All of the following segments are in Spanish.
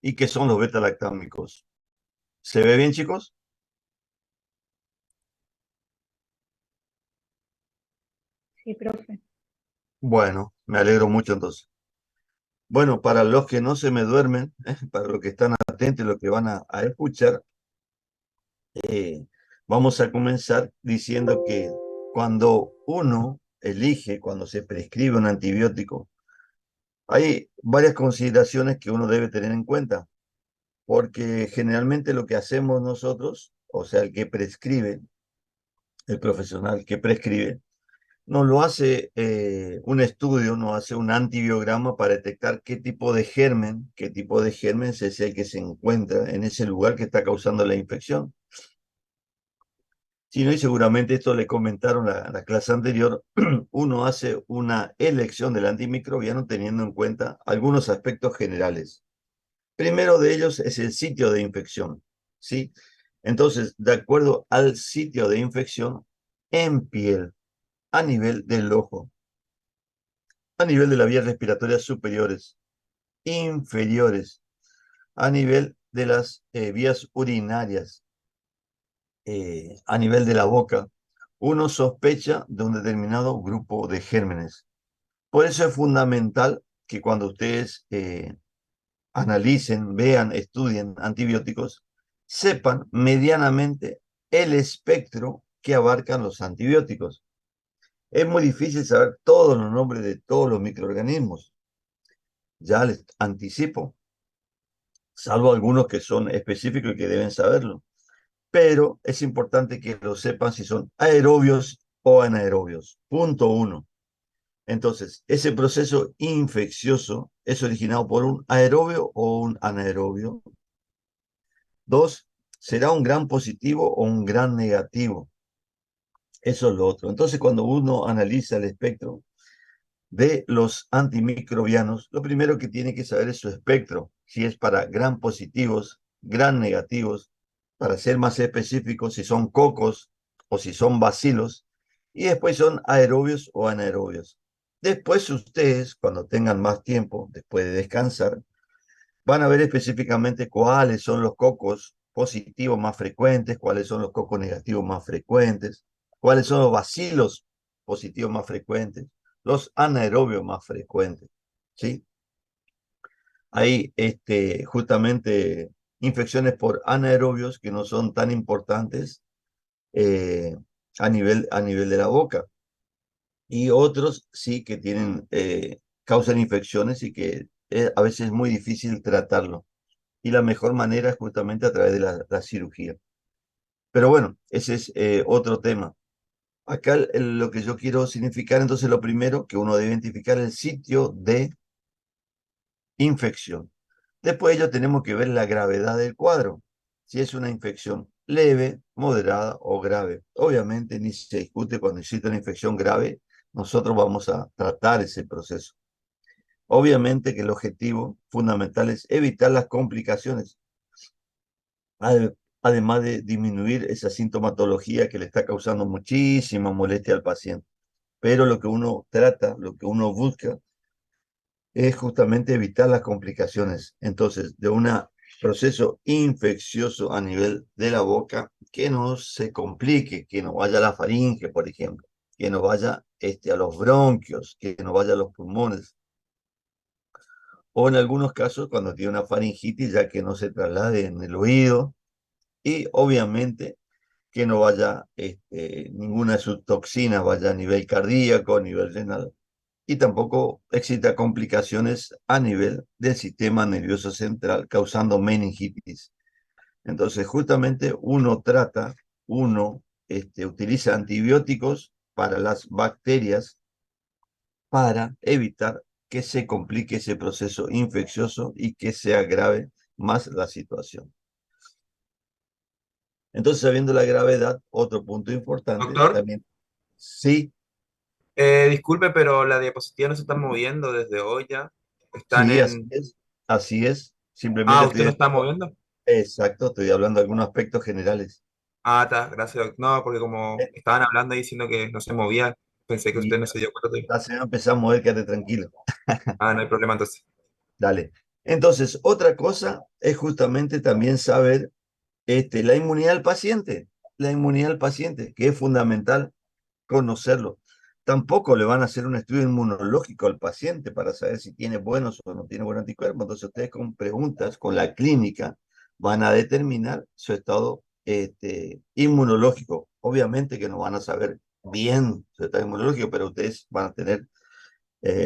¿Y qué son los beta-lactámicos? ¿Se ve bien, chicos? Sí, profe. Bueno, me alegro mucho entonces. Bueno, para los que no se me duermen, para los que están atentos y los que van a escuchar, vamos a comenzar diciendo que cuando uno elige, cuando se prescribe un antibiótico, hay varias consideraciones que uno debe tener en cuenta, porque generalmente lo que hacemos nosotros, o sea, el que prescribe, el profesional que prescribe, no lo hace un estudio, no hace un antibiograma para detectar qué tipo de germen es el que se encuentra en ese lugar que está causando la infección. Si no, y seguramente esto le comentaron la clase anterior, uno hace una elección del antimicrobiano teniendo en cuenta algunos aspectos generales. Primero de ellos es el sitio de infección, ¿sí? Entonces, de acuerdo al sitio de infección, en piel, a nivel del ojo, a nivel de las vías respiratorias superiores, inferiores, a nivel de las vías urinarias, a nivel de la boca, uno sospecha de un determinado grupo de gérmenes. Por eso es fundamental que cuando ustedes analicen, vean, estudien antibióticos, sepan medianamente el espectro que abarcan los antibióticos. Es muy difícil saber todos los nombres de todos los microorganismos. Ya les anticipo, salvo algunos que son específicos y que deben saberlo. Pero es importante que lo sepan si son aerobios o anaerobios. Punto uno. Entonces, ese proceso infeccioso es originado por un aerobio o un anaerobio. Dos, será un gran positivo o un gran negativo. Eso es lo otro. Entonces, cuando uno analiza el espectro de los antimicrobianos, lo primero que tiene que saber es su espectro, si es para gran positivos, gran negativos, para ser más específicos, si son cocos o si son bacilos, y después son aerobios o anaerobios. Después ustedes, cuando tengan más tiempo, después de descansar, van a ver específicamente cuáles son los cocos positivos más frecuentes, cuáles son los cocos negativos más frecuentes, cuáles son los bacilos positivos más frecuentes, los anaerobios más frecuentes, ¿sí? Hay justamente infecciones por anaerobios que no son tan importantes eh, a nivel de la boca y otros sí que tienen, causan infecciones y que a veces es muy difícil tratarlo. Y la mejor manera es justamente a través de la cirugía. Pero bueno, ese es otro tema. Acá lo que yo quiero significar, entonces lo primero que uno debe identificar el sitio de infección. Después de ello tenemos que ver la gravedad del cuadro, si es una infección leve, moderada o grave. Obviamente ni se discute cuando existe una infección grave, nosotros vamos a tratar ese proceso. Obviamente que el objetivo fundamental es evitar las complicaciones, además de disminuir esa sintomatología que le está causando muchísima molestia al paciente. Pero lo que uno trata, lo que uno busca, es justamente evitar las complicaciones. Entonces, de un proceso infeccioso a nivel de la boca, que no se complique, que no vaya a la faringe, por ejemplo, que no vaya a los bronquios, que no vaya a los pulmones. O en algunos casos, cuando tiene una faringitis, ya que no se traslade en el oído. Y obviamente que no vaya ninguna de sus toxinas, vaya a nivel cardíaco, a nivel renal, y tampoco exista complicaciones a nivel del sistema nervioso central, causando meningitis. Entonces, justamente uno utiliza antibióticos para las bacterias para evitar que se complique ese proceso infeccioso y que se agrave más la situación. Entonces, sabiendo la gravedad, otro punto importante Doctor, también, sí, disculpe, pero la diapositiva no se está moviendo desde hoy ya. Están sí, en... así es. Simplemente Ah, ¿usted estoy lo está diciendo, moviendo? exacto, estoy hablando de algunos aspectos generales. Ah, está, gracias. No, porque como Eh, estaban hablando ahí diciendo que no se movía, pensé que usted Y no se dio cuenta de... ya se va a empezar a mover, quédate tranquilo. Ah, no hay problema entonces. Dale. Entonces, otra cosa es justamente también saber la inmunidad del paciente. La inmunidad del paciente, que es fundamental conocerlo. Tampoco le van a hacer un estudio inmunológico al paciente para saber si tiene buenos o no tiene buenos anticuerpos. Entonces ustedes con preguntas, con la clínica, van a determinar su estado inmunológico. Obviamente que no van a saber bien su estado inmunológico, pero ustedes van a tener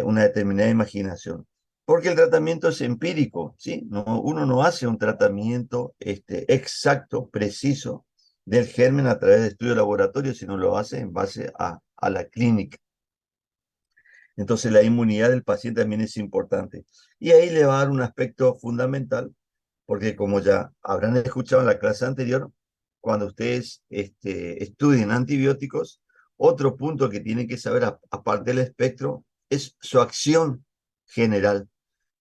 una determinada imaginación. Porque el tratamiento es empírico, ¿sí? No, uno no hace un tratamiento exacto, preciso del germen a través de estudio de laboratorio, sino lo hace en base a la clínica. Entonces la inmunidad del paciente también es importante. Y ahí le va a dar un aspecto fundamental, porque como ya habrán escuchado en la clase anterior, cuando ustedes estudien antibióticos, otro punto que tienen que saber, aparte del espectro, es su acción general.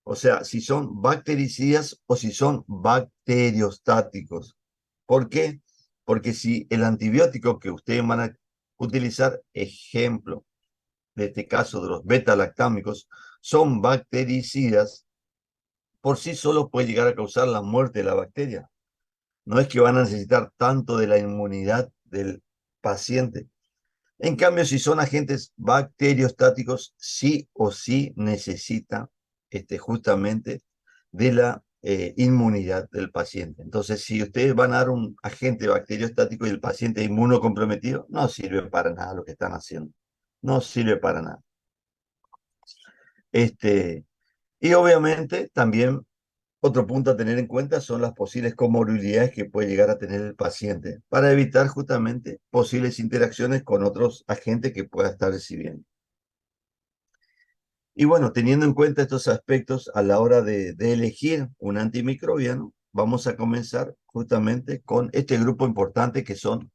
O sea, si son bactericidas o si son bacteriostáticos. ¿Por qué? Porque si el antibiótico que ustedes van a utilizar, ejemplo, de este caso de los beta-lactámicos, son bactericidas, por sí solo puede llegar a causar la muerte de la bacteria. No es que van a necesitar tanto de la inmunidad del paciente. En cambio, si son agentes bacteriostáticos, sí o sí necesita justamente de la inmunidad del paciente. Entonces, si ustedes van a dar un agente bacteriostático y el paciente es inmunocomprometido, no sirve para nada lo que están haciendo. No sirve para nada. Y obviamente también otro punto a tener en cuenta son las posibles comorbilidades que puede llegar a tener el paciente para evitar justamente posibles interacciones con otros agentes que pueda estar recibiendo. Y bueno, teniendo en cuenta estos aspectos a la hora de elegir un antimicrobiano, vamos a comenzar justamente con este grupo importante que son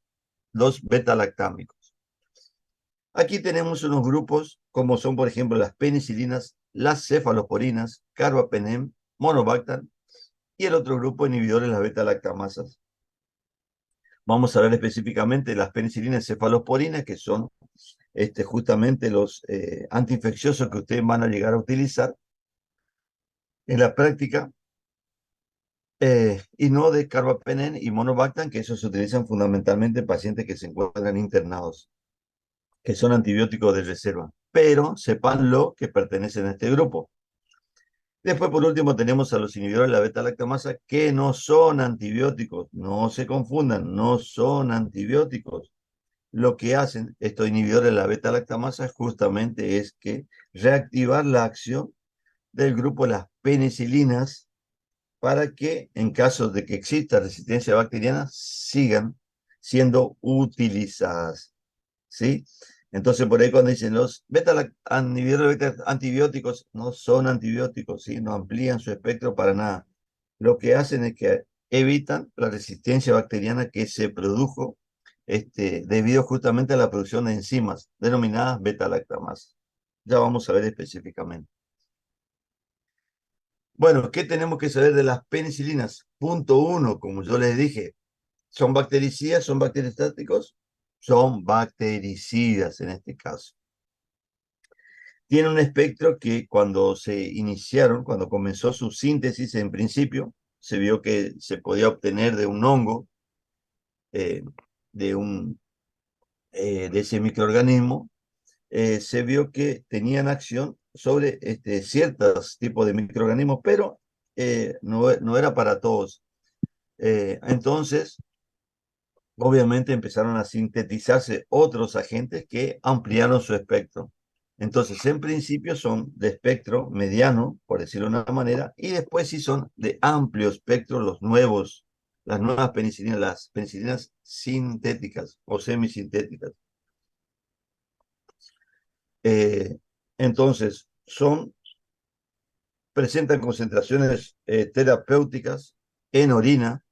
los beta-lactámicos. Aquí tenemos unos grupos como son, por ejemplo, las penicilinas, las cefalosporinas, carbapenem, monobactam y el otro grupo inhibidores, las beta-lactamasas. Vamos a ver específicamente las penicilinas cefalosporinas, que son justamente los antiinfecciosos que ustedes van a llegar a utilizar en la práctica, y no de carbapenem y monobactam, que esos se utilizan fundamentalmente en pacientes que se encuentran internados, que son antibióticos de reserva. Pero sepanlo que pertenecen a este grupo. Después, por último, tenemos a los inhibidores de la beta-lactamasa, que no son antibióticos. No se confundan, no son antibióticos. Lo que hacen estos inhibidores de la beta-lactamasa justamente es que reactivar la acción del grupo de las penicilinas para que, en caso de que exista resistencia bacteriana, sigan siendo utilizadas. ¿Sí? Entonces, por ahí cuando dicen los inhibidores beta antibióticos, no son antibióticos, ¿sí? No amplían su espectro para nada. Lo que hacen es que evitan la resistencia bacteriana que se produjo debido justamente a la producción de enzimas denominadas beta-lactamasas. Ya vamos a ver específicamente. Bueno, ¿qué tenemos que saber de las penicilinas? Punto uno, como yo les dije, ¿son bactericidas? ¿Son bacteriostáticos? Son bactericidas en este caso. Tiene un espectro que cuando se iniciaron, cuando comenzó su síntesis en principio, se vio que se podía obtener de un hongo, eh, de, de ese microorganismo, se vio que tenían acción sobre ciertos tipos de microorganismos, pero no era para todos. Entonces, obviamente empezaron a sintetizarse otros agentes que ampliaron su espectro. Entonces, en principio son de espectro mediano, por decirlo de una manera, y después sí son de amplio espectro las nuevas penicilinas, las penicilinas sintéticas o semisintéticas. Eh, entonces, presentan concentraciones terapéuticas en orina,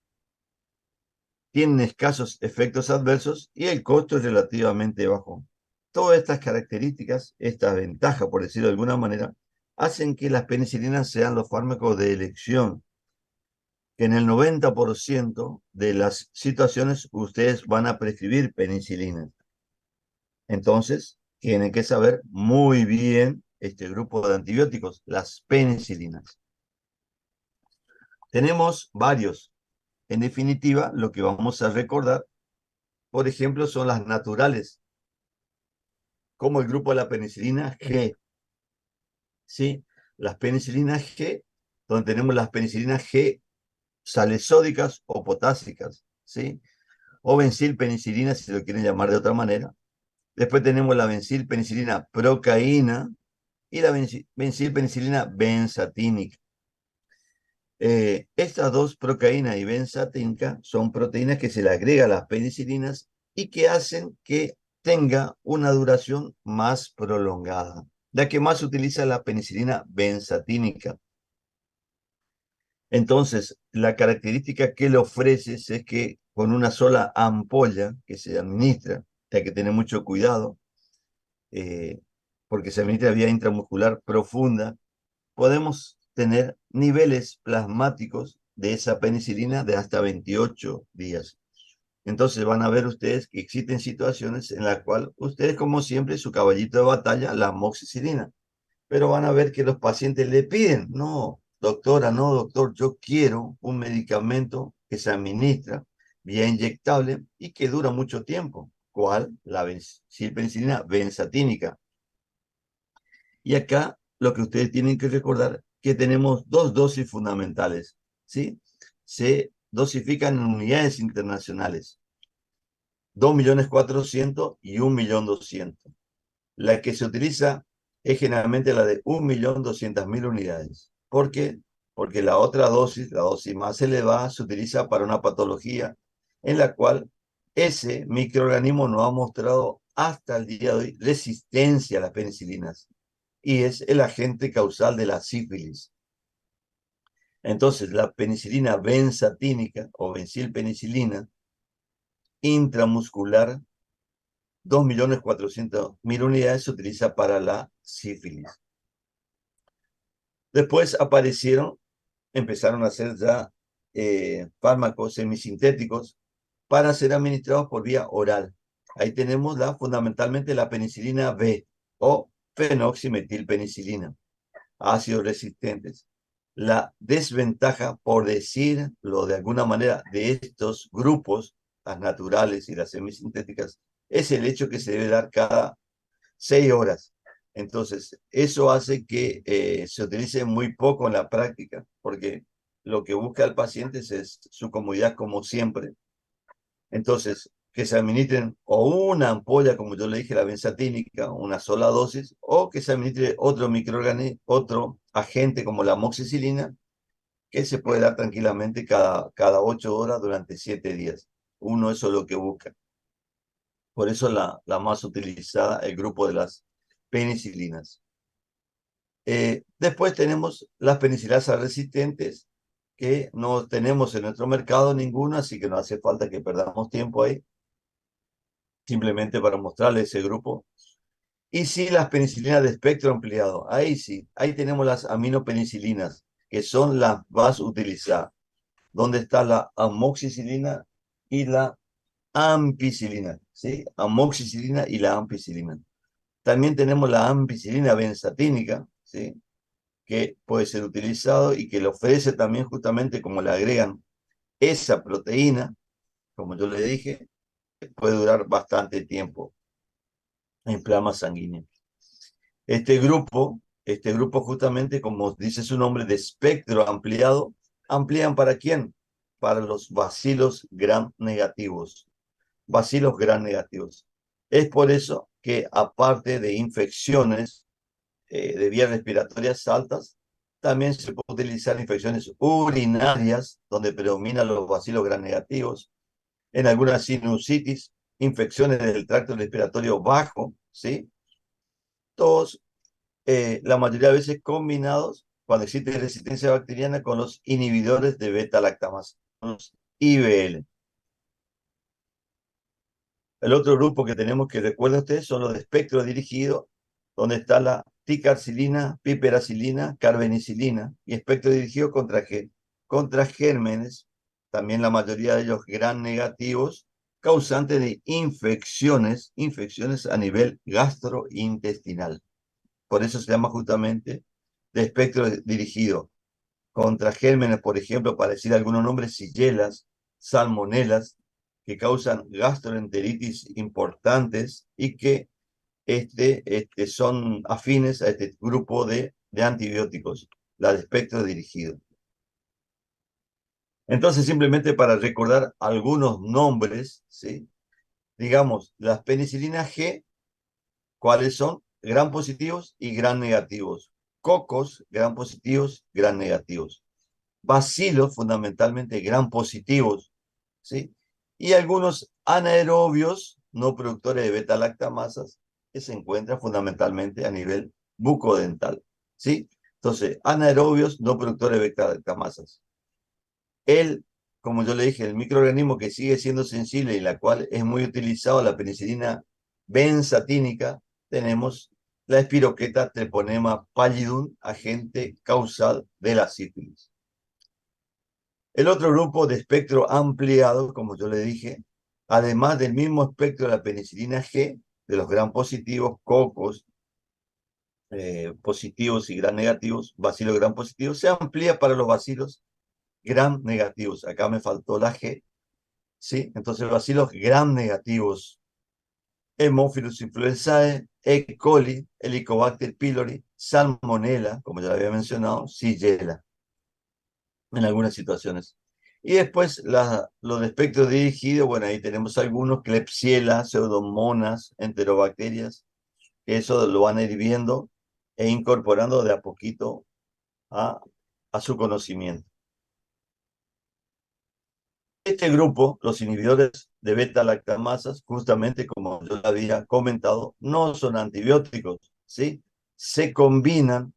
tienen escasos efectos adversos y el costo es relativamente bajo. Todas estas características, esta ventaja, por decirlo de alguna manera, hacen que las penicilinas sean los fármacos de elección, que en el 90% de las situaciones ustedes van a prescribir penicilinas. Entonces, tienen que saber muy bien este grupo de antibióticos, las penicilinas. Tenemos varios. En definitiva, lo que vamos a recordar, por ejemplo, son las naturales, como el grupo de la penicilina G, ¿sí? Las penicilinas G, donde tenemos las penicilinas G salesódicas o potásicas, ¿sí? O bencilpenicilina, si lo quieren llamar de otra manera. Después tenemos la bencilpenicilina procaína y la bencilpenicilina benzatínica. Estas dos, procaína y benzatínica, son proteínas que se le agrega a las penicilinas y que hacen que tenga una duración más prolongada. La que más utiliza la penicilina benzatínica. Entonces, la característica que le ofreces es que con una sola ampolla que se administra, hay que tener mucho cuidado, eh, porque se administra vía intramuscular profunda, podemos tener niveles plasmáticos de esa penicilina de hasta 28 días. Entonces van a ver ustedes que existen situaciones en las cuales ustedes, como siempre, su caballito de batalla, la amoxicilina, pero van a ver que los pacientes le piden, no, doctora, no, doctor, yo quiero un medicamento que se administra vía inyectable y que dura mucho tiempo. ¿Cuál? La penicilina benzatínica. Y acá lo que ustedes tienen que recordar que tenemos dos dosis fundamentales, ¿sí? Se dosifican en unidades internacionales, 2.400.000 y 1.200.000. La que se utiliza es generalmente la de 1.200.000 unidades. ¿Por qué? Porque la otra dosis, la dosis más elevada, se utiliza para una patología en la cual ese microorganismo no ha mostrado hasta el día de hoy resistencia a las penicilinas y es el agente causal de la sífilis. Entonces, la penicilina benzatínica o bencilpenicilina intramuscular, 2.400.000 unidades, se utiliza para la sífilis. Después empezaron a hacer ya fármacos semisintéticos para ser administrados por vía oral. Ahí tenemos fundamentalmente la penicilina B o fenoximetilpenicilina, ácidos resistentes. La desventaja, por decirlo de alguna manera, de estos grupos, las naturales y las semisintéticas, es el hecho que se debe dar cada 6 horas. Entonces, eso hace que se utilice muy poco en la práctica, porque lo que busca el paciente es su comodidad como siempre. Entonces, que se administren o una ampolla, como yo le dije, la benzatínica, una sola dosis, o que se administre otro microorganismo, otro agente como la amoxicilina, que se puede dar tranquilamente cada 8 horas durante 7 días. Uno, eso es lo que busca. Por eso la más utilizada, el grupo de las penicilinas. Después tenemos las penicilasas resistentes, que no tenemos en nuestro mercado ninguna, así que no hace falta que perdamos tiempo ahí, simplemente para mostrarles ese grupo. Y sí, las penicilinas de espectro ampliado, ahí sí, ahí tenemos las aminopenicilinas, que son las más utilizadas, donde está la amoxicilina y la ampicilina, ¿sí? Amoxicilina y la ampicilina. También tenemos la ampicilina benzatínica, ¿sí? Que puede ser utilizado y que le ofrece también justamente como le agregan esa proteína, como yo le dije, puede durar bastante tiempo en plasma sanguíneo. Este grupo justamente, como dice su nombre, de espectro ampliado, ¿amplían para quién? Para los bacilos gram negativos. Bacilos gram negativos. Es por eso que aparte de infecciones de vías respiratorias altas, también se puede utilizar infecciones urinarias, donde predominan los bacilos gram negativos, en algunas sinusitis, infecciones del tracto respiratorio bajo, ¿sí? Todos, la mayoría de veces combinados, cuando existe resistencia bacteriana, con los inhibidores de beta-lactamasa, los IBL. El otro grupo que tenemos que recuerden ustedes son los de espectro dirigido, donde está la ticarcilina, piperacilina, carbenicilina, y espectro dirigido contra gérmenes, también la mayoría de ellos gram negativos, causantes de infecciones a nivel gastrointestinal. Por eso se llama justamente de espectro dirigido, contra gérmenes, por ejemplo, para decir algunos nombres, sigelas, salmonelas, que causan gastroenteritis importantes y que son afines a este grupo de antibióticos, la de espectro dirigido. Entonces, simplemente para recordar algunos nombres, ¿sí? Digamos, las penicilinas G, ¿cuáles son? Gram positivos y gram negativos. Cocos, gram positivos, gram negativos. Bacilos, fundamentalmente gram positivos, ¿sí? Y algunos anaerobios, no productores de beta-lactamasas, que se encuentran fundamentalmente a nivel bucodental, ¿sí? Entonces, anaerobios, no productores de beta-lactamasas. Como yo le dije, el microorganismo que sigue siendo sensible y la cual es muy utilizado, la penicilina benzatínica, tenemos la espiroqueta treponema pallidum, agente causal de la sífilis. El otro grupo de espectro ampliado, como yo le dije, además del mismo espectro de la penicilina G, de los gram positivos, cocos positivos y gram negativos, bacilos gram positivos, se amplía para los bacilos gram negativos. Acá me faltó la G, ¿sí? Entonces, bacilos gram negativos, Haemophilus influenzae, E. coli, Helicobacter pylori, Salmonella, como ya lo había mencionado, Shigella, en algunas situaciones. Y después los de espectro dirigido, bueno, ahí tenemos algunos, Klebsiella, Pseudomonas, Enterobacterias, que eso lo van a ir viendo e incorporando de a poquito a su conocimiento. Este grupo, los inhibidores de beta-lactamasas, justamente como yo había comentado, no son antibióticos, ¿sí? Se combinan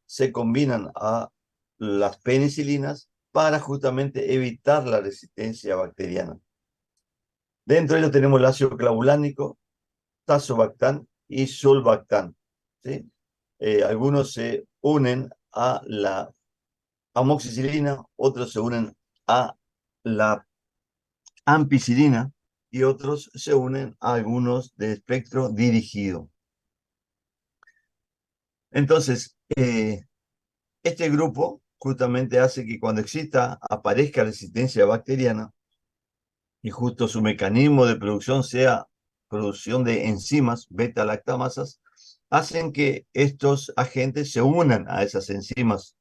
a las penicilinas para justamente evitar la resistencia bacteriana. Dentro de ello tenemos el ácido clavulánico, tazobactam y sulbactam, ¿sí? Algunos se unen a la amoxicilina, otros se unen a la ampicilina y otros se unen a algunos de espectro dirigido. Entonces, este grupo justamente hace que cuando aparezca resistencia bacteriana y justo su mecanismo de producción sea producción de enzimas beta-lactamasas, hacen que estos agentes se unan a esas enzimas.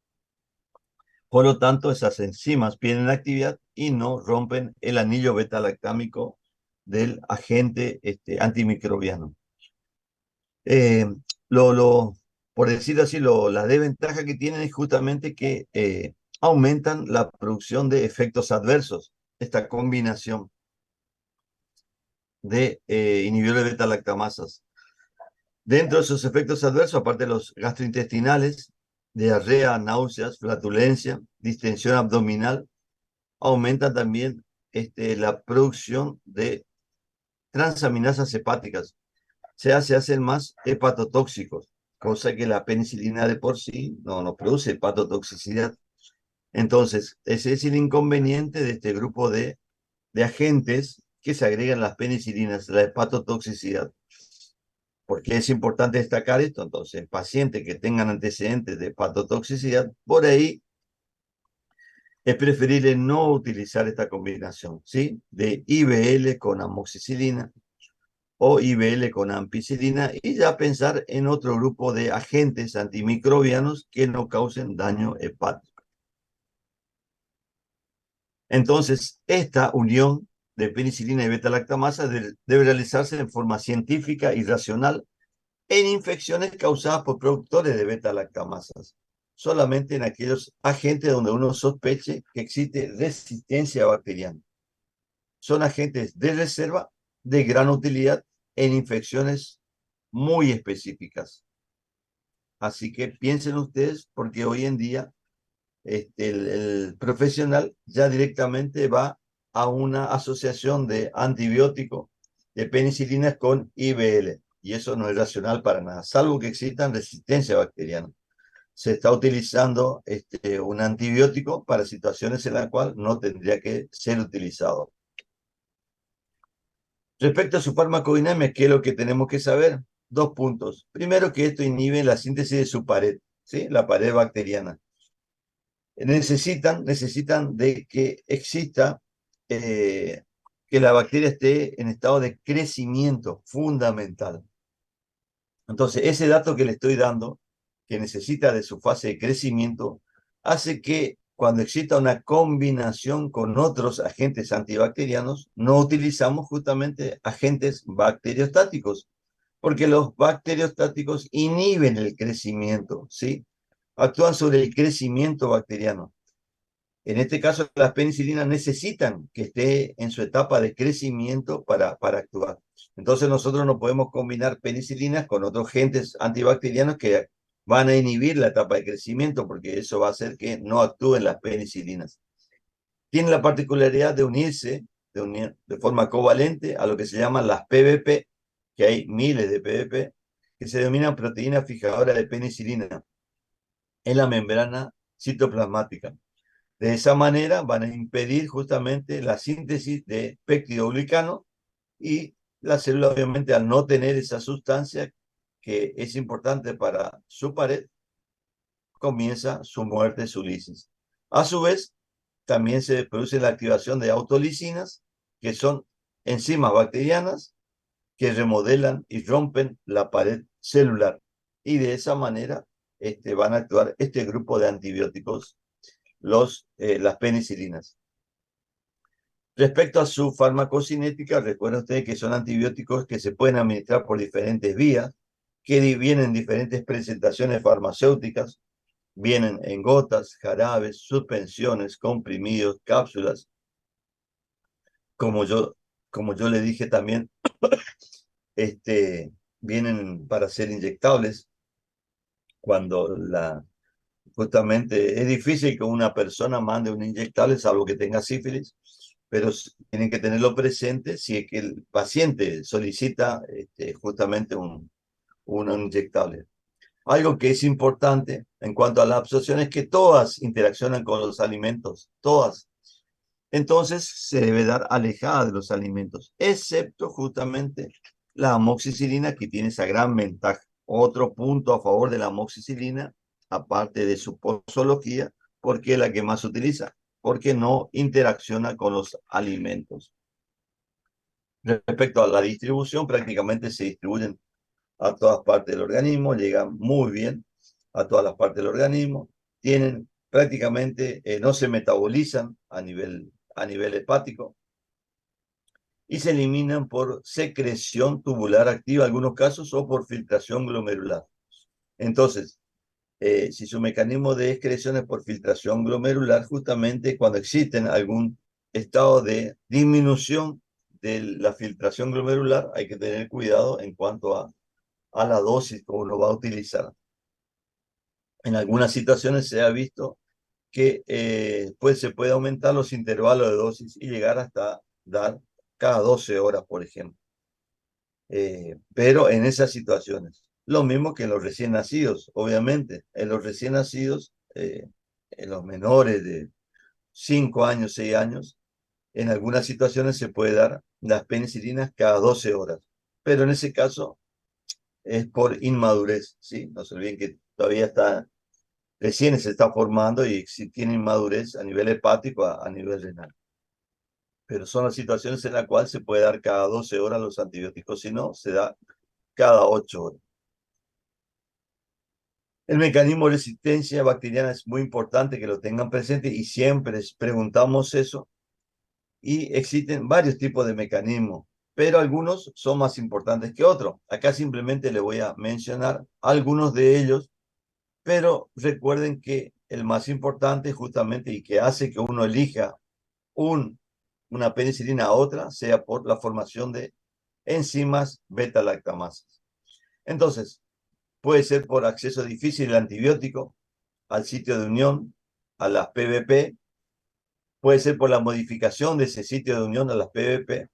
Por lo tanto, esas enzimas pierden actividad y no rompen el anillo beta-lactámico del agente antimicrobiano. Eh, por decir así, la desventaja que tienen es justamente que aumentan la producción de efectos adversos, esta combinación de inhibidores de beta-lactamasas. Dentro de esos efectos adversos, aparte de los gastrointestinales, diarrea, náuseas, flatulencia, distensión abdominal, aumenta también la producción de transaminasas hepáticas. Se hacen más hepatotóxicos, cosa que la penicilina de por sí no produce hepatotoxicidad. Entonces, ese es el inconveniente de este grupo de agentes que se agregan las penicilinas, la hepatotoxicidad. ¿Por qué es importante destacar esto? Entonces, pacientes que tengan antecedentes de hepatotoxicidad, por ahí es preferible no utilizar esta combinación, ¿sí? De IBL con amoxicilina o IBL con ampicilina y ya pensar en otro grupo de agentes antimicrobianos que no causen daño hepático. Entonces, esta unión de penicilina y beta-lactamasa debe realizarse en forma científica y racional en infecciones causadas por productores de beta-lactamasas, solamente en aquellos agentes donde uno sospeche que existe resistencia bacteriana. Son agentes de reserva de gran utilidad en infecciones muy específicas. Así que piensen ustedes, porque hoy en día el profesional ya directamente va a una asociación de antibiótico de penicilinas con IBL. Y eso no es racional para nada, salvo que existan resistencia bacteriana. Se está utilizando un antibiótico para situaciones en las cuales no tendría que ser utilizado. Respecto a su farmacodinámica, ¿qué es lo que tenemos que saber? 2 puntos. Primero, que esto inhibe la síntesis de su pared, ¿sí? La pared bacteriana. necesitan de que exista, que la bacteria esté en estado de crecimiento fundamental. Entonces, ese dato que le estoy dando, que necesita de su fase de crecimiento, hace que cuando exista una combinación con otros agentes antibacterianos, no utilizamos justamente agentes bacteriostáticos, porque los bacteriostáticos inhiben el crecimiento, ¿sí? Actúan sobre el crecimiento bacteriano. En este caso, las penicilinas necesitan que esté en su etapa de crecimiento para actuar. Entonces, nosotros no podemos combinar penicilinas con otros agentes antibacterianos que van a inhibir la etapa de crecimiento, porque eso va a hacer que no actúen las penicilinas. Tienen la particularidad de unirse de forma covalente a lo que se llaman las PBP, que hay miles de PBP, que se denominan proteínas fijadoras de penicilina en la membrana citoplasmática. De esa manera van a impedir justamente la síntesis de peptidoglicano y la célula, obviamente, al no tener esa sustancia que es importante para su pared, comienza su muerte, su lisis. A su vez, también se produce la activación de autolisinas, que son enzimas bacterianas que remodelan y rompen la pared celular. Y de esa manera van a actuar este grupo de antibióticos, las penicilinas. Respecto a su farmacocinética, recuerden ustedes que son antibióticos que se pueden administrar por diferentes vías, que vienen en diferentes presentaciones farmacéuticas, vienen en gotas, jarabes, suspensiones, comprimidos, cápsulas. Como yo, como yo le dije también, vienen para ser inyectables cuando justamente es difícil que una persona mande un inyectable, salvo que tenga sífilis, pero tienen que tenerlo presente si es que el paciente solicita justamente un inyectable. Algo que es importante en cuanto a la absorción es que todas interaccionan con los alimentos, todas. Entonces se debe dar alejada de los alimentos, excepto justamente la amoxicilina, que tiene esa gran ventaja. Otro punto a favor de la amoxicilina, aparte de su posología, porque es la que más se utiliza, porque no interacciona con los alimentos. Respecto a la distribución, prácticamente se distribuyen a todas partes del organismo, llegan muy bien a todas las partes del organismo, tienen prácticamente, no se metabolizan a nivel hepático y se eliminan por secreción tubular activa en algunos casos o por filtración glomerular. Entonces, si su mecanismo de excreción es por filtración glomerular, justamente cuando existen algún estado de disminución de la filtración glomerular, hay que tener cuidado en cuanto a la dosis que uno va a utilizar. En algunas situaciones se ha visto que pues se puede aumentar los intervalos de dosis y llegar hasta dar cada 12 horas, por ejemplo. Pero en esas situaciones, lo mismo que en los recién nacidos, obviamente. En los recién nacidos, en los menores de 5 años, 6 años, en algunas situaciones se puede dar las penicilinas cada 12 horas. Pero en ese caso es por inmadurez, ¿sí? No se olviden que todavía recién se está formando y si tiene inmadurez a nivel hepático, a nivel renal. Pero son las situaciones en las cuales se puede dar cada 12 horas los antibióticos, si no, se da cada 8 horas. El mecanismo de resistencia bacteriana es muy importante que lo tengan presente y siempre preguntamos eso. Y existen varios tipos de mecanismos, pero algunos son más importantes que otros. Acá simplemente le voy a mencionar algunos de ellos, pero recuerden que el más importante justamente y que hace que uno elija una penicilina a otra sea por la formación de enzimas beta-lactamasas. Entonces, puede ser por acceso difícil al antibiótico, al sitio de unión, a las PBP, puede ser por la modificación de ese sitio de unión a las PBP,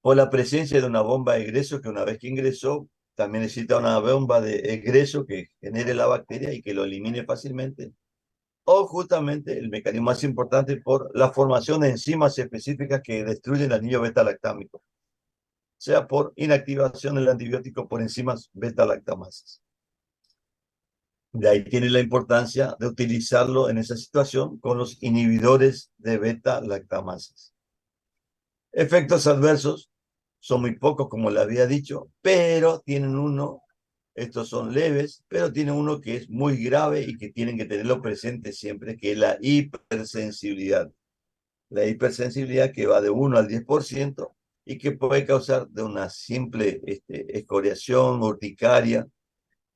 por la presencia de una bomba de egreso que una vez que ingresó, también necesita una bomba de egreso que genere la bacteria y que lo elimine fácilmente, o justamente el mecanismo más importante por la formación de enzimas específicas que destruyen el anillo beta-lactámico, sea por inactivación del antibiótico por enzimas beta-lactamasas. De ahí tiene la importancia de utilizarlo en esa situación con los inhibidores de beta-lactamases. Efectos adversos son muy pocos, como le había dicho, pero tienen uno, estos son leves, pero tienen uno que es muy grave y que tienen que tenerlo presente siempre, que es la hipersensibilidad. La hipersensibilidad que va de 1 al 10% y que puede causar de una simple escoriación, urticaria,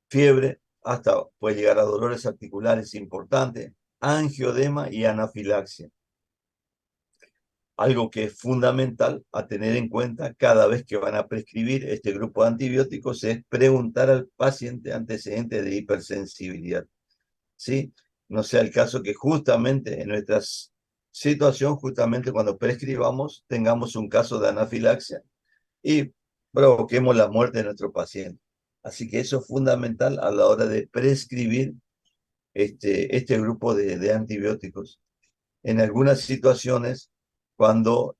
fiebre, hasta puede llegar a dolores articulares importantes, angiodema y anafilaxia. Algo que es fundamental a tener en cuenta cada vez que van a prescribir este grupo de antibióticos es preguntar al paciente antecedentes de hipersensibilidad, ¿sí? No sea el caso que justamente en nuestra situación, justamente cuando prescribamos, tengamos un caso de anafilaxia y provoquemos la muerte de nuestro paciente. Así que eso es fundamental a la hora de prescribir este grupo de antibióticos. En algunas situaciones, cuando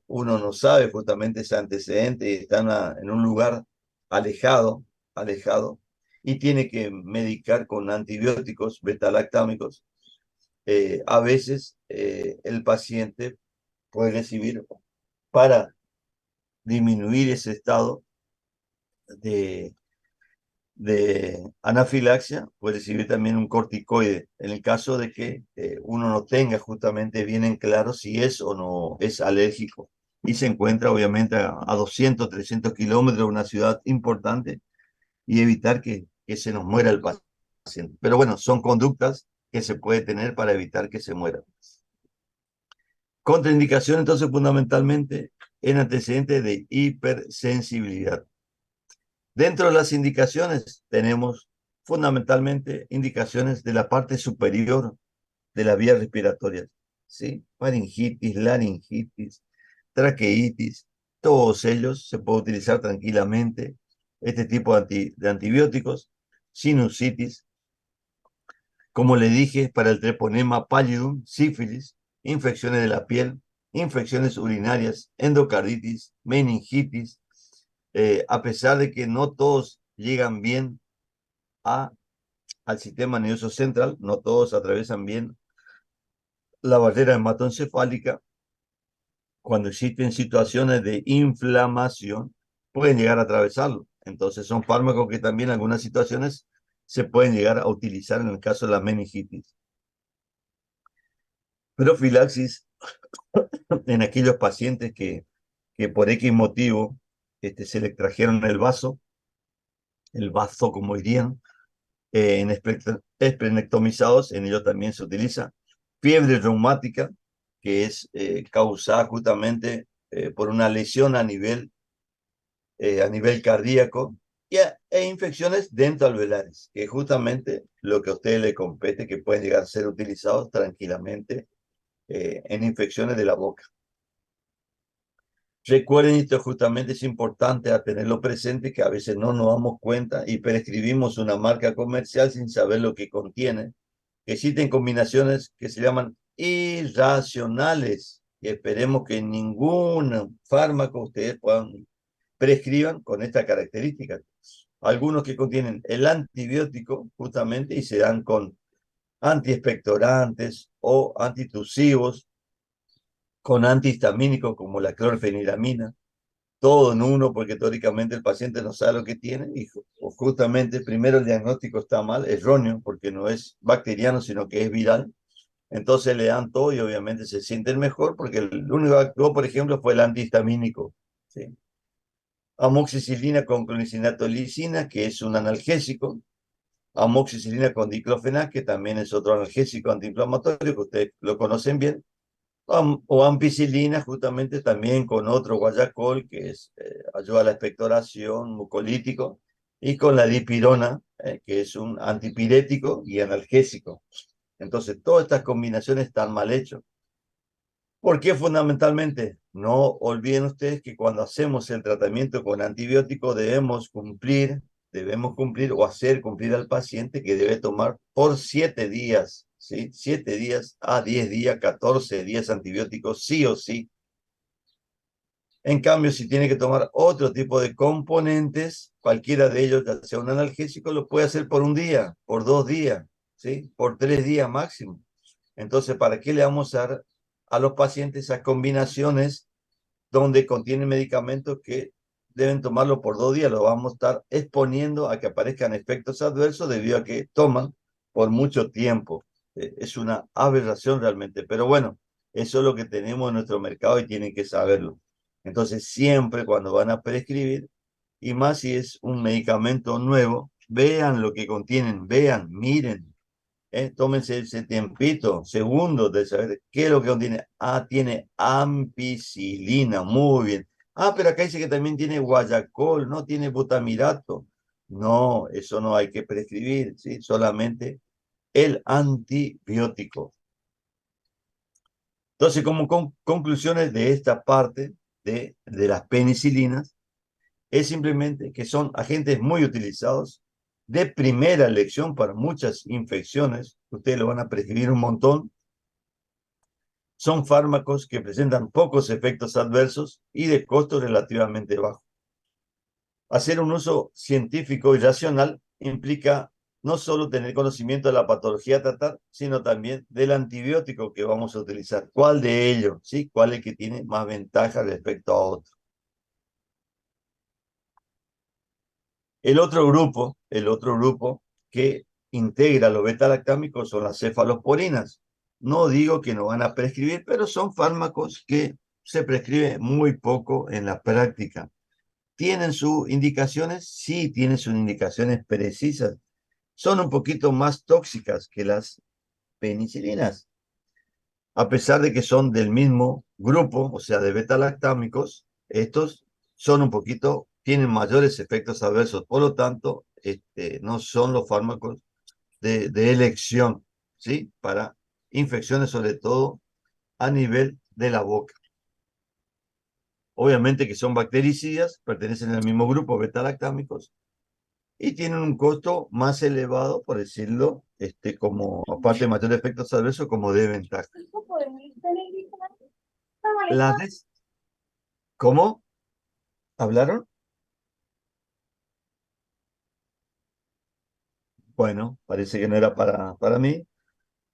uno no sabe justamente ese antecedente y está en un lugar alejado, y tiene que medicar con antibióticos betalactámicos, a veces el paciente puede recibir, para disminuir ese estado de, de anafilaxia, puede recibir también un corticoide, en el caso de que uno no tenga justamente bien en claro si es o no es alérgico. Y se encuentra obviamente a 200, 300 kilómetros de una ciudad importante y evitar que se nos muera el paciente. Pero bueno, son conductas que se puede tener para evitar que se muera. Contraindicación entonces fundamentalmente en antecedentes de hipersensibilidad. Dentro de las indicaciones tenemos fundamentalmente indicaciones de la parte superior de la vía respiratoria, ¿sí? Faringitis, laringitis, traqueitis, todos ellos se puede utilizar tranquilamente este tipo de antibióticos, sinusitis, como le dije, para el treponema pallidum, sífilis, infecciones de la piel, infecciones urinarias, endocarditis, meningitis, a pesar de que no todos llegan bien a, al sistema nervioso central, no todos atraviesan bien la barrera hematoencefálica, cuando existen situaciones de inflamación, pueden llegar a atravesarlo. Entonces son fármacos que también en algunas situaciones se pueden llegar a utilizar en el caso de la meningitis. Profilaxis en aquellos pacientes que por X motivo se le trajeron el vaso como dirían, en esplenectomizados, en ello también se utiliza. Fiebre reumática, que es causada justamente por una lesión a nivel cardíaco, e infecciones dentalveolares, que es justamente lo que a ustedes le compete, que pueden llegar a ser utilizados tranquilamente en infecciones de la boca. Recuerden, esto justamente es importante a tenerlo presente, que a veces no nos damos cuenta y prescribimos una marca comercial sin saber lo que contiene. Existen combinaciones que se llaman irracionales y esperemos que ningún fármaco ustedes prescriban con esta característica. Algunos que contienen el antibiótico justamente y se dan con antiexpectorantes o antitusivos, con antihistamínicos como la clorfeniramina, todo en uno, porque teóricamente el paciente no sabe lo que tiene y justamente primero el diagnóstico está mal, erróneo, porque no es bacteriano, sino que es viral. Entonces le dan todo y obviamente se sienten mejor, porque el único que actuó, por ejemplo, fue el antihistamínico, ¿sí? Amoxicilina con clonidina, que es un analgésico. Amoxicilina con diclofenac, que también es otro analgésico antiinflamatorio, que ustedes lo conocen bien. O ampicilina, justamente también con otro guayacol, que es, ayuda a la expectoración, mucolítico, y con la dipirona, que es un antipirético y analgésico. Entonces, todas estas combinaciones están mal hechas. ¿Por qué fundamentalmente? No olviden ustedes que cuando hacemos el tratamiento con antibiótico debemos cumplir o hacer cumplir al paciente que debe tomar por 7 días, ¿sí? 7 días a 10 días, 14 días antibióticos, sí o sí. En cambio, si tiene que tomar otro tipo de componentes, cualquiera de ellos, ya sea un analgésico, lo puede hacer por un día, por 2 días, ¿sí? Por 3 días máximo. Entonces, ¿para qué le vamos a dar a los pacientes esas combinaciones donde contienen medicamentos que deben tomarlo por 2 días? Lo vamos a estar exponiendo a que aparezcan efectos adversos debido a que toman por mucho tiempo. Es una aberración realmente, pero bueno, eso es lo que tenemos en nuestro mercado y tienen que saberlo. Entonces, siempre cuando van a prescribir, y más si es un medicamento nuevo, vean lo que contienen, vean, miren, tómense ese tiempito, segundos de saber qué es lo que contiene. Ah, tiene ampicilina, muy bien. Ah, pero acá dice que también tiene guayacol, no tiene butamirato. No, eso no hay que prescribir, ¿sí? Solamente el antibiótico. Entonces, como conclusiones de esta parte de las penicilinas, es simplemente que son agentes muy utilizados de primera elección para muchas infecciones. Ustedes lo van a prescribir un montón. Son fármacos que presentan pocos efectos adversos y de costo relativamente bajo. Hacer un uso científico y racional implica no solo tener conocimiento de la patología a tratar, sino también del antibiótico que vamos a utilizar. ¿Cuál de ellos? ¿Sí? ¿Cuál es el que tiene más ventaja respecto a otro? El otro grupo que integra los beta-lactámicos son las cefalosporinas. No digo que no van a prescribir, pero son fármacos que se prescribe muy poco en la práctica. ¿Tienen sus indicaciones? Sí, tienen sus indicaciones precisas. Son un poquito más tóxicas que las penicilinas, a pesar de que son del mismo grupo, o sea, de beta-lactámicos. Estos son un poquito, tienen mayores efectos adversos, por lo tanto, no son los fármacos de elección, ¿sí? Para infecciones, sobre todo a nivel de la boca. Obviamente que son bactericidas, pertenecen al mismo grupo beta-lactámicos y tienen un costo más elevado, por decirlo, como aparte de mayores efectos adversos, como de ventaja. Las des- ¿Cómo? ¿Hablaron? Bueno, parece que no era para mí.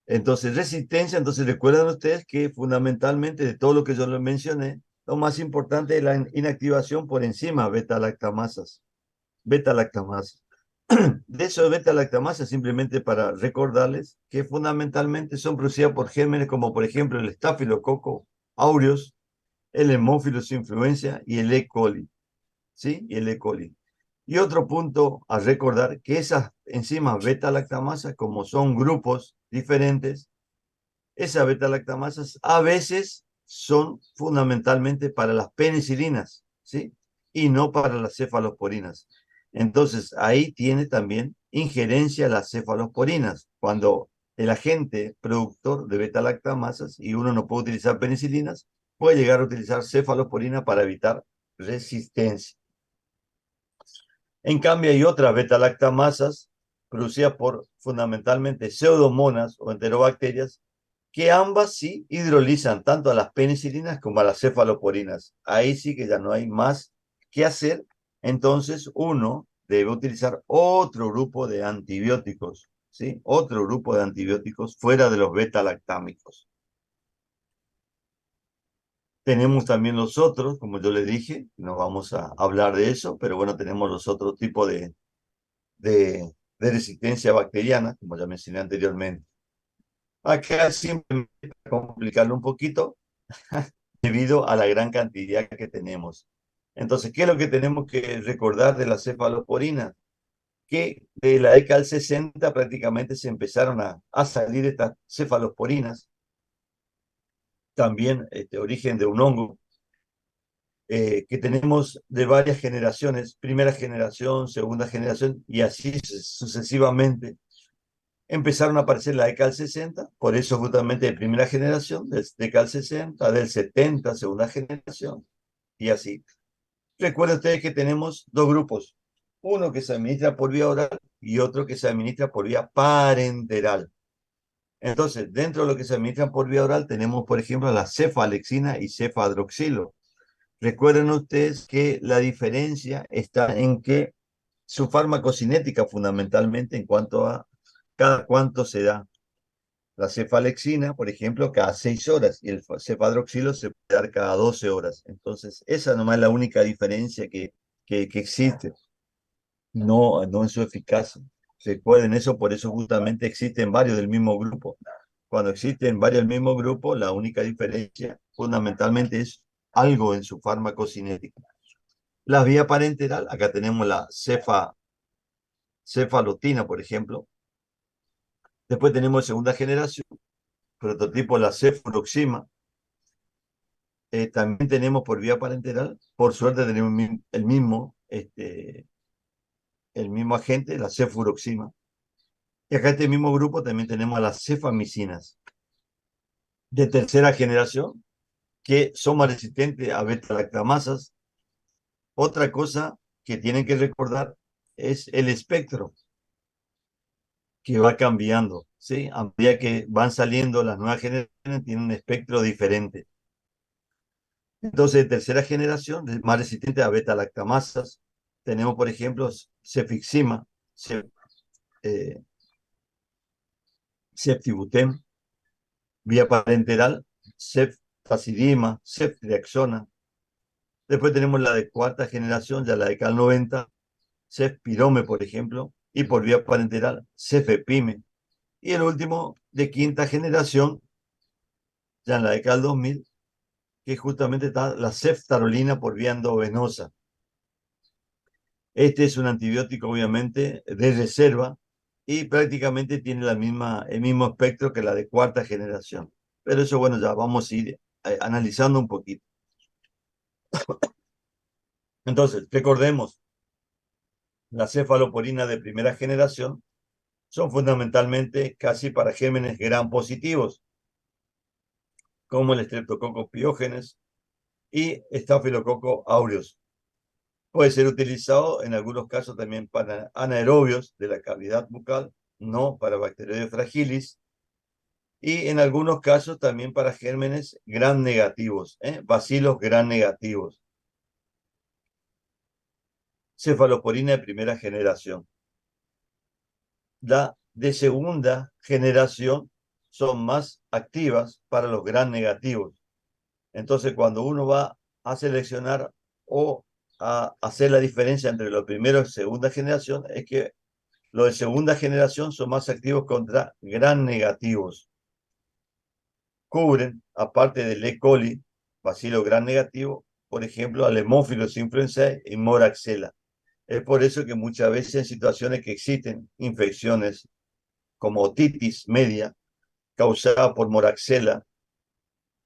Entonces, resistencia, entonces recuerdan ustedes que fundamentalmente de todo lo que yo les mencioné, lo más importante es la inactivación por enzima beta-lactamasas. Beta-lactamasas. De eso beta-lactamasas, simplemente para recordarles que fundamentalmente son producidas por gérmenes como por ejemplo el estafilococo aureus, el Haemophilus influenza y el E. coli. ¿Sí? Y el E. coli. Y otro punto a recordar, que esas enzimas beta-lactamasas, como son grupos diferentes, esas beta-lactamasas a veces son fundamentalmente para las penicilinas, ¿sí? Y no para las cefalosporinas. Entonces, ahí tiene también injerencia las cefalosporinas. Cuando el agente productor de beta-lactamasas y uno no puede utilizar penicilinas, puede llegar a utilizar cefalosporina para evitar resistencia. En cambio, hay otras beta-lactamasas producidas por fundamentalmente pseudomonas o enterobacterias que ambas sí hidrolizan tanto a las penicilinas como a las cefaloporinas. Ahí sí que ya no hay más que hacer. Entonces, uno debe utilizar otro grupo de antibióticos, ¿sí? Otro grupo de antibióticos fuera de los beta-lactámicos. Tenemos también los otros, como yo les dije, no vamos a hablar de eso, pero bueno, tenemos los otros tipos de resistencia bacteriana, como ya mencioné anteriormente. Acá simplemente para complicarlo un poquito, debido a la gran cantidad que tenemos. Entonces, ¿qué es lo que tenemos que recordar de la cefalosporina? Que de la década del 60 prácticamente se empezaron a salir estas cefalosporinas, también origen de un hongo, que tenemos de varias generaciones, primera generación, segunda generación, y así sucesivamente. Empezaron a aparecer en la década del 60, por eso justamente de primera generación, de década del 60, del 70, segunda generación, y así. Recuerden ustedes que tenemos dos grupos, uno que se administra por vía oral y otro que se administra por vía parenteral. Entonces, dentro de lo que se administra por vía oral tenemos, por ejemplo, la cefalexina y cefadroxilo, Recuerden ustedes que la diferencia está en que su farmacocinética fundamentalmente en cuanto a cada cuánto se da. La cefalexina, por ejemplo, cada 6 horas y el cefadroxilo se puede dar cada 12 horas. Entonces, esa nomás es la única diferencia que existe, no en su eficacia. Recuerden eso, por eso justamente existen varios del mismo grupo. Cuando existen varios del mismo grupo, la única diferencia fundamentalmente es algo en su farmacocinética. La vía parenteral, acá tenemos la cefalotina, por ejemplo. Después tenemos segunda generación, prototipo la cefuroxima. También tenemos por vía parenteral, por suerte tenemos el mismo agente, la cefuroxima. Y acá en este mismo grupo también tenemos a las cefamicinas de tercera generación, que son más resistentes a beta-lactamasas. Otra cosa que tienen que recordar es el espectro que va cambiando, ¿sí? A medida que van saliendo las nuevas generaciones, tienen un espectro diferente. Entonces, de tercera generación, más resistente a beta-lactamasas, tenemos, por ejemplo, cefixima, eh, ceftibutem, vía parenteral, ceftazidima, ceftriaxona. Después tenemos la de cuarta generación, ya la de Cal 90, cefpirome, por ejemplo, y por vía parenteral, cefepime. Y el último, de quinta generación, ya en la de Cal 2000, que justamente está la ceftarolina por vía endovenosa. Este es un antibiótico, obviamente, de reserva y prácticamente tiene el mismo espectro que la de cuarta generación. Pero eso, bueno, ya vamos a ir analizando un poquito. Entonces, recordemos, la cefaloporina de primera generación son fundamentalmente casi para gérmenes gram positivos, como el Streptococcus pyogenes y Staphylococcus aureus. Puede ser utilizado en algunos casos también para anaerobios de la cavidad bucal, no para Bacteroides fragilis, y en algunos casos también para gérmenes gram negativos, bacilos gram negativos. Cefalosporina de primera generación. La de segunda generación son más activas para los gram negativos. Entonces, cuando uno va a seleccionar o a hacer la diferencia entre los primeros y segunda generación, es que los de segunda generación son más activos contra gram negativos. Cubren, aparte del E. coli, bacilo gram negativo, por ejemplo, al Haemophilus influenzae y Moraxella. Es por eso que muchas veces en situaciones que existen infecciones como otitis media causada por Moraxella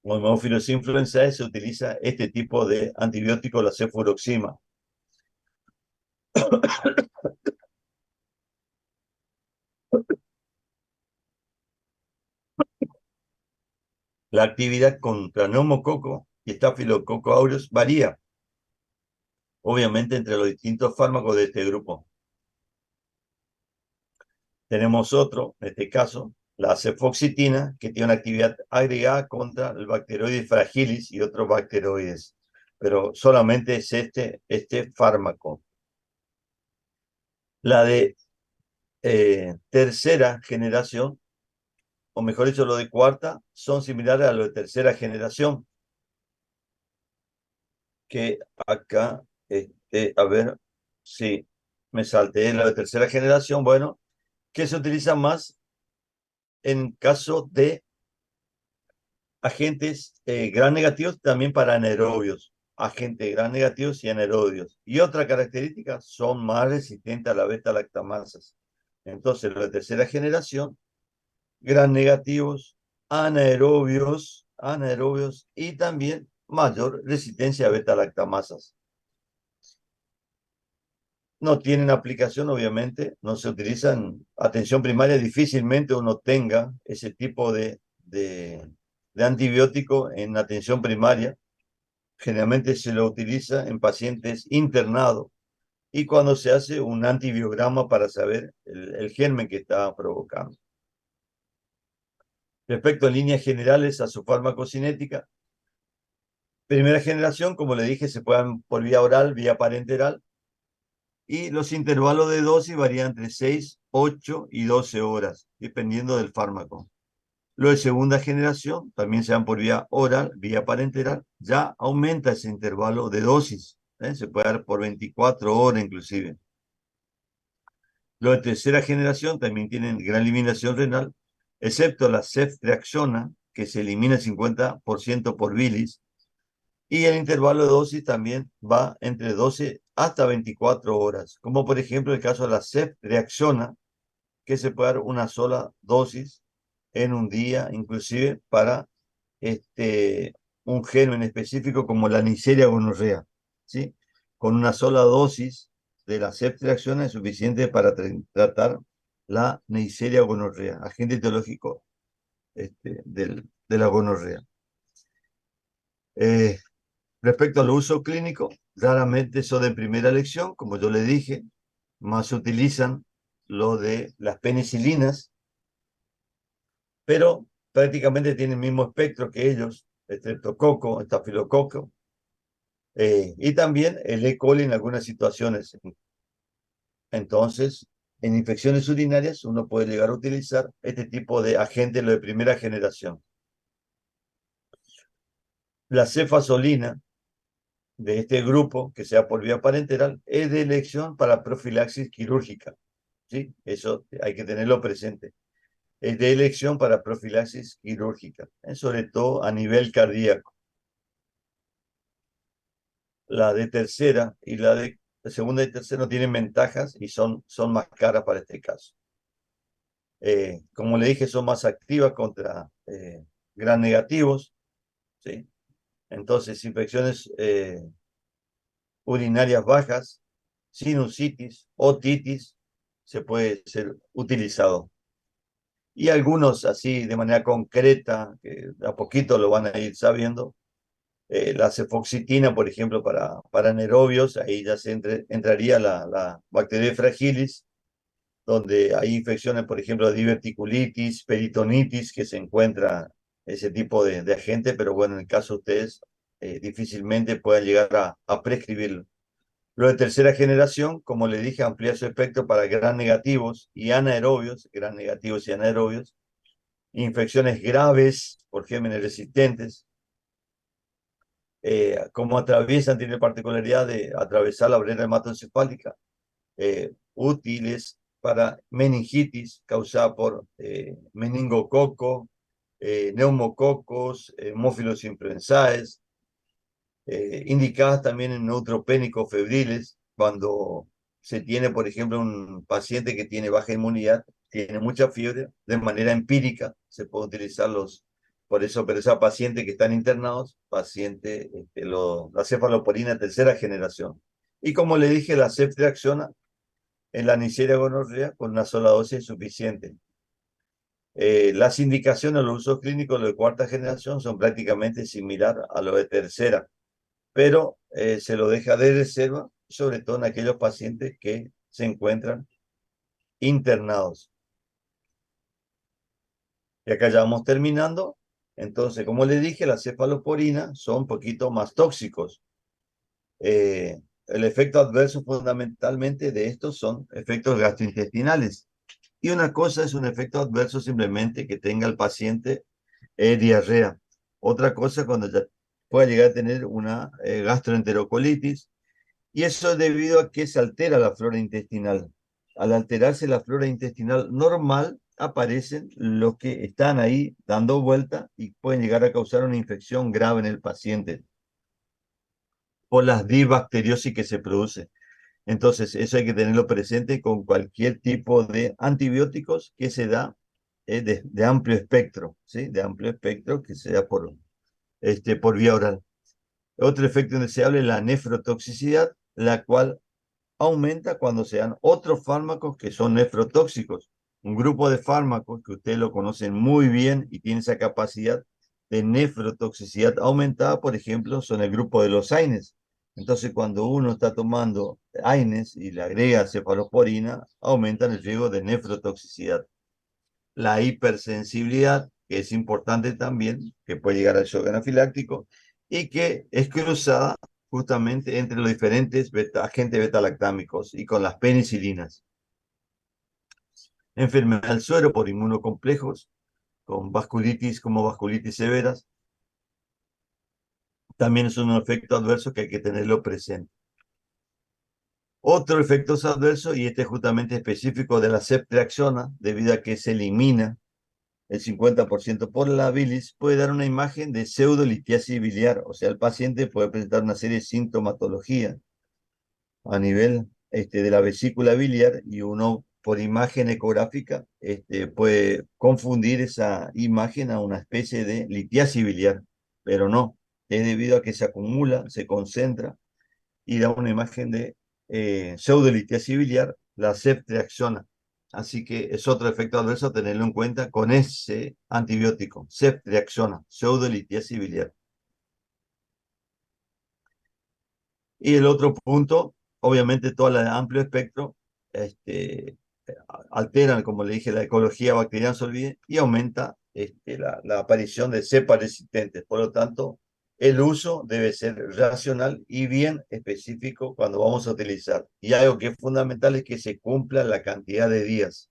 o Haemophilus influenzae, se utiliza este tipo de antibiótico, la cefuroxima. La actividad contra neumococo y estafilococo aureus varía, obviamente, entre los distintos fármacos de este grupo. Tenemos otro, en este caso, la cefoxitina, que tiene una actividad agregada contra el Bacteroides fragilis y otros bacteroides, pero solamente es este fármaco. La de tercera generación, o mejor dicho, lo de cuarta, son similares a lo de tercera generación, que acá, a ver si me salté la de tercera generación, bueno, que se utiliza más en caso de agentes gram negativos también para anaerobios, agentes gram negativos y anaerobios. Y otra característica, son más resistentes a la beta-lactamasas. Entonces, los de tercera generación, gram negativos, anaerobios y también mayor resistencia a beta-lactamasas. No tienen aplicación, obviamente, no se utilizan. Atención primaria, difícilmente uno tenga ese tipo de antibiótico en atención primaria. Generalmente se lo utiliza en pacientes internados y cuando se hace un antibiograma para saber el germen que está provocando. Respecto a líneas generales a su farmacocinética, Primera generación, como le dije, se pueden por vía oral, vía parenteral, y los intervalos de dosis varían entre 6, 8 y 12 horas, dependiendo del fármaco. Lo de segunda generación también se dan por vía oral, vía parenteral, ya aumenta ese intervalo de dosis, se puede dar por 24 horas inclusive. Los de tercera generación también tienen gran eliminación renal, excepto la ceftriaxona, que se elimina el 50% por bilis, y el intervalo de dosis también va entre 12 hasta 24 horas, como por ejemplo el caso de la ceftriaxona, que se puede dar una sola dosis en un día, inclusive para un germen específico como la Neisseria gonorrea, ¿sí? Con una sola dosis de la ceftriaxona es suficiente para tratar la Neisseria gonorrea, agente etiológico de la gonorrea. Respecto al uso clínico, raramente son de primera elección, como yo le dije, más se utilizan lo de las penicilinas, pero prácticamente tienen el mismo espectro que ellos, estreptococo, estafilococo, y también el E. coli en algunas situaciones. Entonces, en infecciones urinarias uno puede llegar a utilizar este tipo de agentes, lo de primera generación. La cefazolina de este grupo, que sea por vía parenteral, es de elección para profilaxis quirúrgica. ¿Sí? Eso hay que tenerlo presente. Es de elección para profilaxis quirúrgica, sobre todo a nivel cardíaco. La de tercera y la de segunda y tercera no tienen ventajas y son más caras para este caso. Como le dije, son más activas contra gram negativos, ¿sí? Entonces, infecciones urinarias bajas, sinusitis, otitis, se puede ser utilizado. Y algunos así de manera concreta, que a poquito lo van a ir sabiendo, la cefoxitina, por ejemplo, para anaerobios, ahí ya entraría la Bacteria fragilis, donde hay infecciones, por ejemplo, de diverticulitis, peritonitis, que se encuentra ese tipo de agente, pero bueno, en el caso de ustedes, difícilmente puedan llegar a prescribirlo. Lo de tercera generación, como le dije, amplía su efecto para gram negativos y anaerobios, gram negativos y anaerobios, infecciones graves por gérmenes resistentes, como atraviesan, tiene particularidad de atravesar la barrera hematoencefálica, útiles para meningitis causada por meningococo, neumococos, hemófilos influenzae, indicadas también en neutropénicos febriles, cuando se tiene, por ejemplo, un paciente que tiene baja inmunidad, tiene mucha fiebre, de manera empírica se puede utilizar por eso, pero esos pacientes que están internados, paciente, la cefalosporina tercera generación. Y como le dije, la ceftriaxona en la Neisseria gonorrea con una sola dosis es suficiente. Las indicaciones, los usos clínicos de cuarta generación son prácticamente similares a los de tercera, pero se lo deja de reserva, sobre todo en aquellos pacientes que se encuentran internados. Y acá ya vamos terminando. Entonces, como les dije, la cefalosporina son un poquito más tóxicos. El efecto adverso fundamentalmente de estos son efectos gastrointestinales. Y una cosa es un efecto adverso simplemente que tenga el paciente diarrea. Otra cosa cuando ya pueda llegar a tener una gastroenterocolitis. Y eso es debido a que se altera la flora intestinal. Al alterarse la flora intestinal normal, aparecen los que están ahí dando vuelta y pueden llegar a causar una infección grave en el paciente por las dibacteriosis que se produce. Entonces, eso hay que tenerlo presente con cualquier tipo de antibióticos que se da de amplio espectro, ¿sí? De amplio espectro que se da por vía oral. Otro efecto indeseable es la nefrotoxicidad, la cual aumenta cuando se dan otros fármacos que son nefrotóxicos. Un grupo de fármacos que ustedes lo conocen muy bien y tienen esa capacidad de nefrotoxicidad aumentada, por ejemplo, son el grupo de los AINES. Entonces, cuando uno está tomando AINES y le agrega cefalosporina, aumentan el riesgo de nefrotoxicidad. La hipersensibilidad, que es importante también, que puede llegar al shock anafiláctico, y que es cruzada justamente entre los diferentes agentes beta-lactámicos y con las penicilinas. Enfermedad del suero por inmunocomplejos, con vasculitis como vasculitis severas, también es un efecto adverso que hay que tenerlo presente. Otro efecto adverso, y este es justamente específico de la ceftriaxona, debido a que se elimina el 50% por la bilis, puede dar una imagen de pseudolitiasis biliar, o sea, el paciente puede presentar una serie de sintomatología a nivel de la vesícula biliar y uno por imagen ecográfica puede confundir esa imagen a una especie de litiasis biliar, pero no, es debido a que se acumula, se concentra y da una imagen de pseudolitiasis biliar, la ceftriaxona. Así que es otro efecto adverso a tenerlo en cuenta con ese antibiótico, ceftriaxona, pseudolitiasis biliar. Y el otro punto, obviamente todo el amplio espectro, alteran, como le dije, la ecología bacteriana, se olvide, y aumenta la aparición de cepas resistentes. Por lo tanto, el uso debe ser racional y bien específico cuando vamos a utilizar. Y algo que es fundamental es que se cumpla la cantidad de días.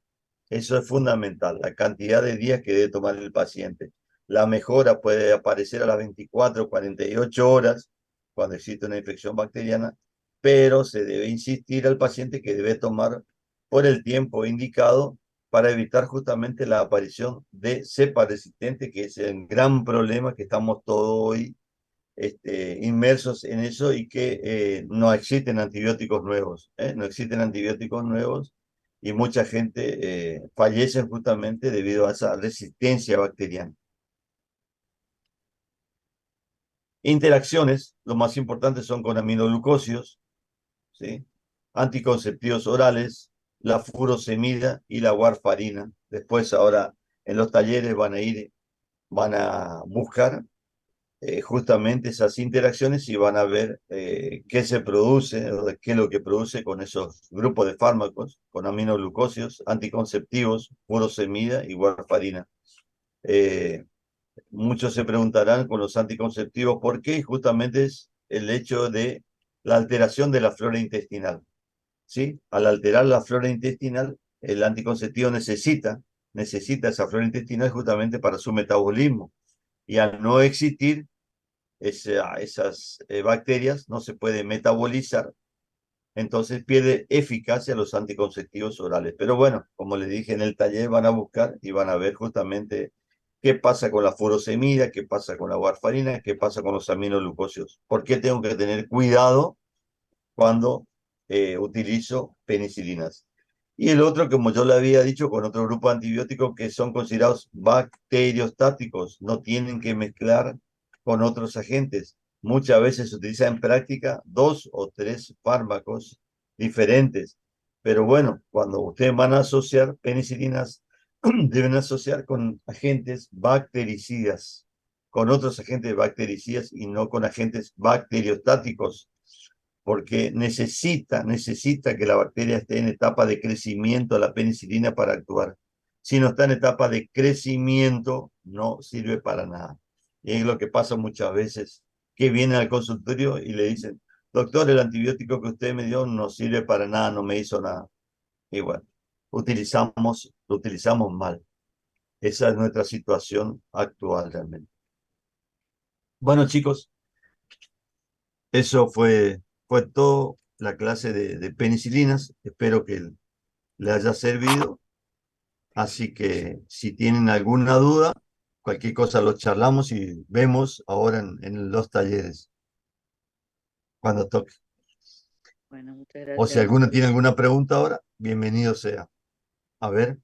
Eso es fundamental, la cantidad de días que debe tomar el paciente. La mejora puede aparecer a las 24, 48 horas cuando existe una infección bacteriana, pero se debe insistir al paciente que debe tomar por el tiempo indicado para evitar justamente la aparición de cepa resistente, que es el gran problema que estamos todos hoy inmersos en eso y que no existen antibióticos nuevos, no existen antibióticos nuevos y mucha gente fallece justamente debido a esa resistencia bacteriana. Interacciones, lo más importante son con aminoglucósidos, ¿sí? Anticonceptivos orales, la furosemida y la warfarina. Después ahora en los talleres van a buscar justamente esas interacciones y van a ver qué se produce o qué es lo que produce con esos grupos de fármacos, con aminoglucósidos, anticonceptivos, furosemida y warfarina. Eh, Muchos se preguntarán con los anticonceptivos por qué, y justamente es el hecho de la alteración de la flora intestinal. ¿Sí? Al alterar la flora intestinal, el anticonceptivo necesita esa flora intestinal justamente para su metabolismo. Y al no existir esas bacterias, no se puede metabolizar, entonces pierde eficacia los anticonceptivos orales. Pero bueno, como les dije en el taller, van a buscar y van a ver justamente qué pasa con la furosemida, qué pasa con la warfarina, qué pasa con los aminoglucósidos. ¿Por qué tengo que tener cuidado cuando utilizo penicilinas? Y el otro, como yo le había dicho, con otro grupo de antibióticos que son considerados bacteriostáticos, no tienen que mezclar con otros agentes. Muchas veces se utiliza en práctica 2 o 3 fármacos diferentes. Pero bueno, cuando ustedes van a asociar penicilinas, deben asociar con agentes bactericidas, con otros agentes bactericidas y no con agentes bacteriostáticos porque necesita que la bacteria esté en etapa de crecimiento, la penicilina, para actuar. Si no está en etapa de crecimiento, no sirve para nada. Y es lo que pasa muchas veces, que vienen al consultorio y le dicen, doctor, el antibiótico que usted me dio no sirve para nada, no me hizo nada. Y bueno, lo utilizamos mal. Esa es nuestra situación actual realmente. Bueno, chicos, eso fue todo la clase de penicilinas. Espero que le haya servido. Así que si tienen alguna duda, cualquier cosa lo charlamos y vemos ahora en los talleres cuando toque. Bueno, muchas O si gracias, alguno doctor. tiene alguna pregunta ahora, bienvenido sea. A ver,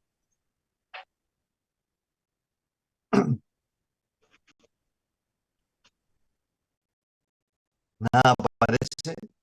nada parece.